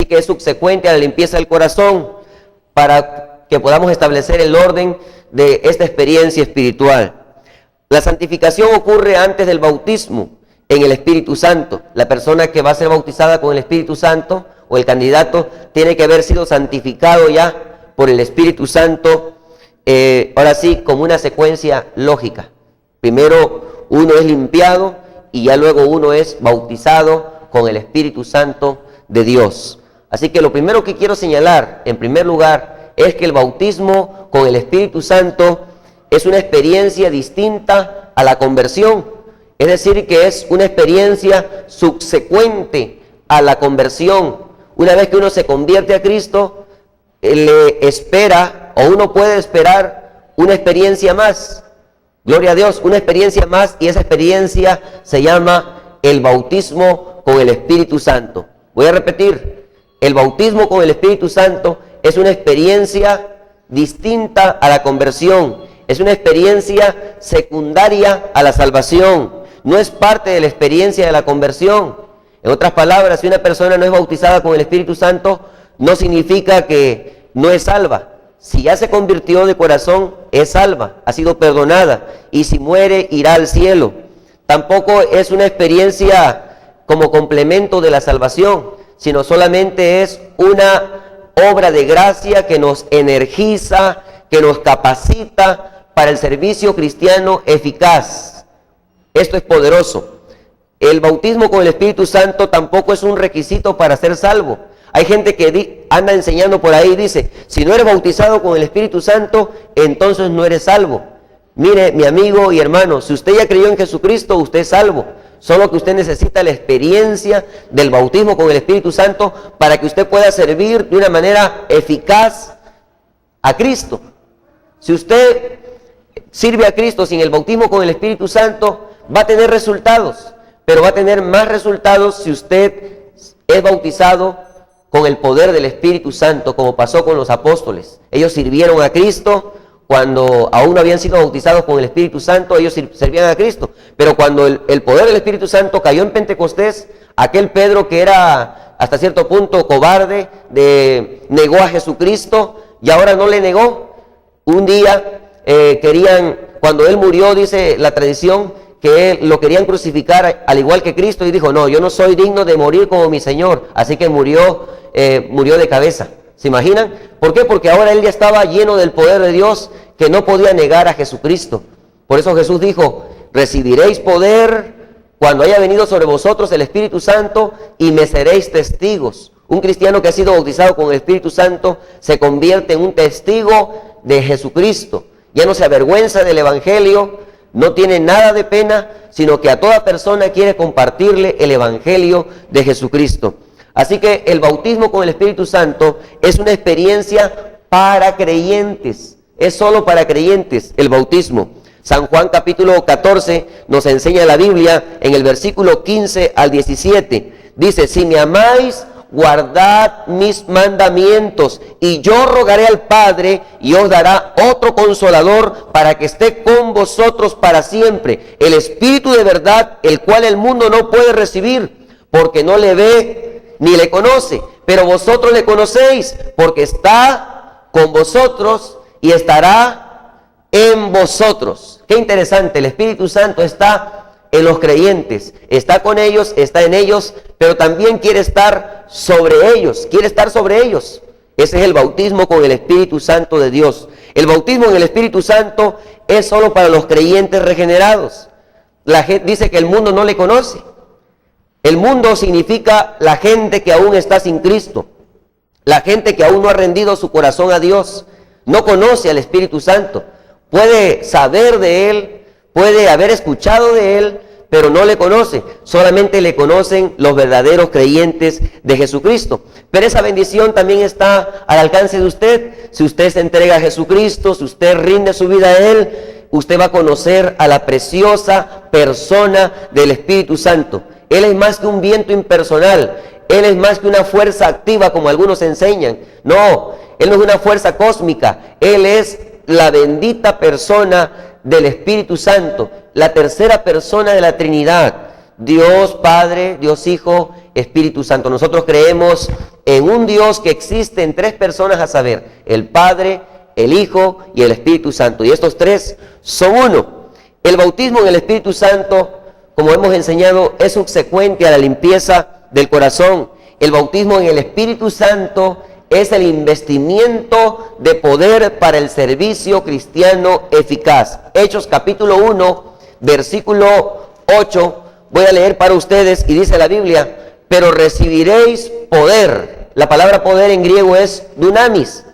que es subsecuente a la limpieza del corazón para que podamos establecer el orden de esta experiencia espiritual. La santificación ocurre antes del bautismo en el Espíritu Santo. La persona que va a ser bautizada con el Espíritu Santo o el candidato tiene que haber sido santificado ya por el Espíritu Santo, ahora sí, como una secuencia lógica. Primero uno es limpiado y ya luego uno es bautizado con el Espíritu Santo de Dios. Así que lo primero que quiero señalar, en primer lugar, es que el bautismo con el Espíritu Santo es una experiencia distinta a la conversión. Es decir, que es una experiencia subsecuente a la conversión. Una vez que uno se convierte a Cristo, le espera, o uno puede esperar, una experiencia más. Gloria a Dios, una experiencia más, y esa experiencia se llama el bautismo con el Espíritu Santo. Voy a repetir, el bautismo con el Espíritu Santo es una experiencia distinta a la conversión, es una experiencia secundaria a la salvación, no es parte de la experiencia de la conversión. En otras palabras, si una persona no es bautizada con el Espíritu Santo, no significa que no es salva. Si ya se convirtió de corazón, es salva, ha sido perdonada, y si muere, irá al cielo. Tampoco es una experiencia como complemento de la salvación, sino solamente es una obra de gracia que nos energiza, que nos capacita para el servicio cristiano eficaz. Esto es poderoso. El bautismo con el Espíritu Santo tampoco es un requisito para ser salvo. Hay gente que anda enseñando por ahí y dice, si no eres bautizado con el Espíritu Santo, entonces no eres salvo. Mire, mi amigo y hermano, si usted ya creyó en Jesucristo, usted es salvo. Solo que usted necesita la experiencia del bautismo con el Espíritu Santo para que usted pueda servir de una manera eficaz a Cristo. Si usted sirve a Cristo sin el bautismo con el Espíritu Santo, va a tener resultados, pero va a tener más resultados si usted es bautizado con el poder del Espíritu Santo, como pasó con los apóstoles. Ellos sirvieron a Cristo cuando aún no habían sido bautizados con el Espíritu Santo, ellos servían a Cristo. Pero cuando el poder del Espíritu Santo cayó en Pentecostés, aquel Pedro que era hasta cierto punto cobarde, negó a Jesucristo y ahora no le negó. Un día cuando él murió, dice la tradición, que lo querían crucificar al igual que Cristo, y dijo, no, yo no soy digno de morir como mi Señor, así que murió de cabeza. ¿Se imaginan? ¿Por qué? Porque ahora él ya estaba lleno del poder de Dios, que no podía negar a Jesucristo. Por eso Jesús dijo, recibiréis poder cuando haya venido sobre vosotros el Espíritu Santo y me seréis testigos. Un cristiano que ha sido bautizado con el Espíritu Santo se convierte en un testigo de Jesucristo. Ya no se avergüenza del Evangelio, no tiene nada de pena, sino que a toda persona quiere compartirle el Evangelio de Jesucristo. Así que el bautismo con el Espíritu Santo es una experiencia para creyentes, es solo para creyentes el bautismo. San Juan capítulo 14 nos enseña la Biblia en el versículo 15 al 17. Dice, si me amáis, guardad mis mandamientos, y yo rogaré al Padre, y os dará otro consolador para que esté con vosotros para siempre, el Espíritu de verdad, el cual el mundo no puede recibir, porque no le ve ni le conoce, pero vosotros le conocéis, porque está con vosotros y estará en vosotros. Qué interesante, el Espíritu Santo está en los creyentes, está con ellos, está en ellos, pero también quiere estar sobre ellos, Ese es el bautismo con el Espíritu Santo de Dios. El bautismo en el Espíritu Santo es solo para los creyentes regenerados. La gente dice que el mundo no le conoce. El mundo significa la gente que aún está sin Cristo, la gente que aún no ha rendido su corazón a Dios, no conoce al Espíritu Santo, puede saber de Él, puede haber escuchado de Él, pero no le conoce, solamente le conocen los verdaderos creyentes de Jesucristo. Pero esa bendición también está al alcance de usted. Si usted se entrega a Jesucristo, si usted rinde su vida a Él, usted va a conocer a la preciosa persona del Espíritu Santo. Él es más que un viento impersonal, Él es más que una fuerza activa como algunos enseñan. No, Él no es una fuerza cósmica, Él es la bendita persona del Espíritu Santo, la tercera persona de la Trinidad. Dios Padre, Dios Hijo, Espíritu Santo. Nosotros creemos en un Dios que existe en tres personas, a saber, el Padre, el Hijo y el Espíritu Santo. Y estos tres son uno. El bautismo en el Espíritu Santo, como hemos enseñado, es subsecuente a la limpieza del corazón. El bautismo en el Espíritu Santo es el investimiento de poder para el servicio cristiano eficaz. Hechos capítulo 1, versículo 8, voy a leer para ustedes y dice la Biblia: pero recibiréis poder. La palabra poder en griego es dunamis.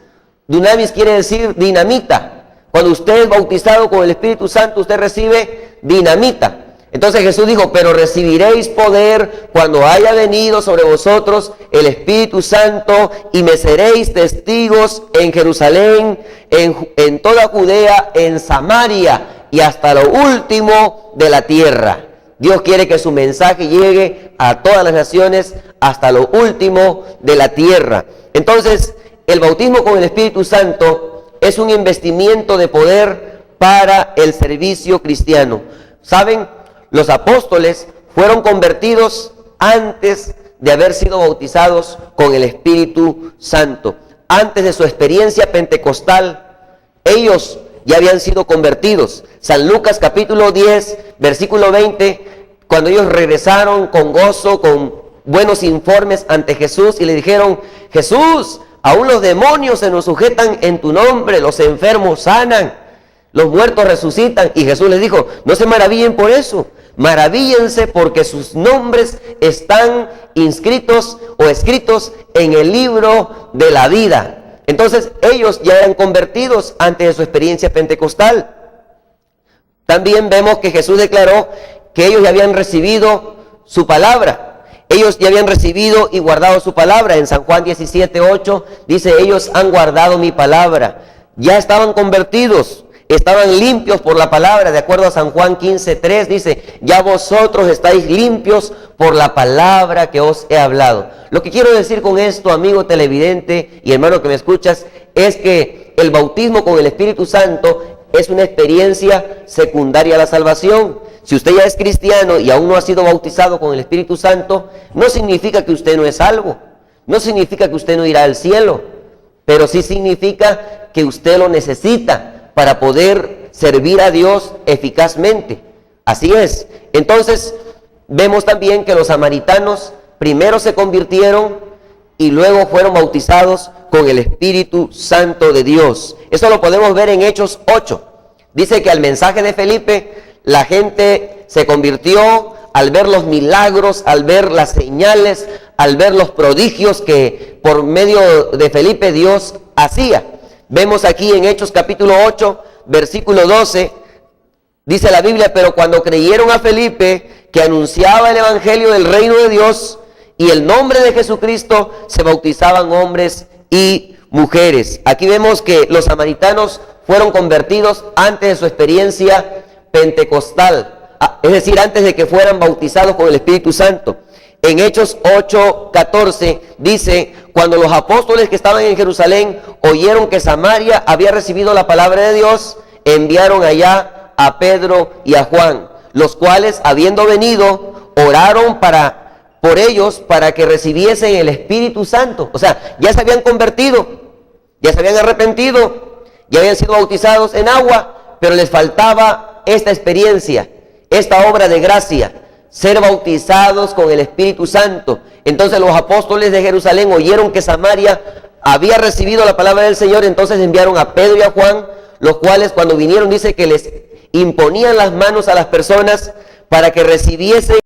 Dunamis quiere decir dinamita. Cuando usted es bautizado con el Espíritu Santo, usted recibe dinamita. Entonces Jesús dijo: pero recibiréis poder cuando haya venido sobre vosotros el Espíritu Santo, y me seréis testigos en Jerusalén, en toda Judea, en Samaria y hasta lo último de la tierra. Dios quiere que su mensaje llegue a todas las naciones hasta lo último de la tierra. Entonces, el bautismo con el Espíritu Santo es un investimiento de poder para el servicio cristiano. ¿Saben? Los apóstoles fueron convertidos antes de haber sido bautizados con el Espíritu Santo. Antes de su experiencia pentecostal, ellos ya habían sido convertidos. San Lucas capítulo 10, versículo 20, cuando ellos regresaron con gozo, con buenos informes ante Jesús y le dijeron: Jesús, aún los demonios se nos sujetan en tu nombre, los enfermos sanan, los muertos resucitan. Y Jesús les dijo: no se maravillen por eso, maravíllense porque sus nombres están inscritos o escritos en el libro de la vida. Entonces ellos ya eran convertidos antes de su experiencia pentecostal. También vemos que Jesús declaró que ellos ya habían recibido su palabra. Ellos ya habían recibido y guardado su palabra. En San Juan 17:8 dice: ellos han guardado mi palabra. Ya estaban convertidos, estaban limpios por la palabra. De acuerdo a San Juan 15:3 dice: ya vosotros estáis limpios por la palabra que os he hablado. Lo que quiero decir con esto, amigo televidente y hermano que me escuchas, es que el bautismo con el Espíritu Santo es una experiencia secundaria a la salvación. Si usted ya es cristiano y aún no ha sido bautizado con el Espíritu Santo, no significa que usted no es salvo, no significa que usted no irá al cielo, pero sí significa que usted lo necesita para poder servir a Dios eficazmente. Así es. Entonces, vemos también que los samaritanos primero se convirtieron y luego fueron bautizados con el Espíritu Santo de Dios. Eso lo podemos ver en Hechos 8. Dice que al mensaje de Felipe, la gente se convirtió al ver los milagros, al ver las señales, al ver los prodigios que por medio de Felipe Dios hacía. Vemos aquí en Hechos capítulo 8, versículo 12, dice la Biblia: pero cuando creyeron a Felipe, que anunciaba el evangelio del reino de Dios y el nombre de Jesucristo, se bautizaban hombres y mujeres. Aquí vemos que los samaritanos fueron convertidos antes de su experiencia pentecostal, es decir, antes de que fueran bautizados con el Espíritu Santo. En Hechos 8:14 dice: cuando los apóstoles que estaban en Jerusalén oyeron que Samaria había recibido la palabra de Dios, enviaron allá a Pedro y a Juan, los cuales, habiendo venido, oraron por ellos para que recibiesen el Espíritu Santo. O sea, ya se habían convertido, ya se habían arrepentido, ya habían sido bautizados en agua, pero les faltaba esta experiencia, esta obra de gracia, ser bautizados con el Espíritu Santo. Entonces los apóstoles de Jerusalén oyeron que Samaria había recibido la palabra del Señor, entonces enviaron a Pedro y a Juan, los cuales cuando vinieron dice que les imponían las manos a las personas para que recibiesen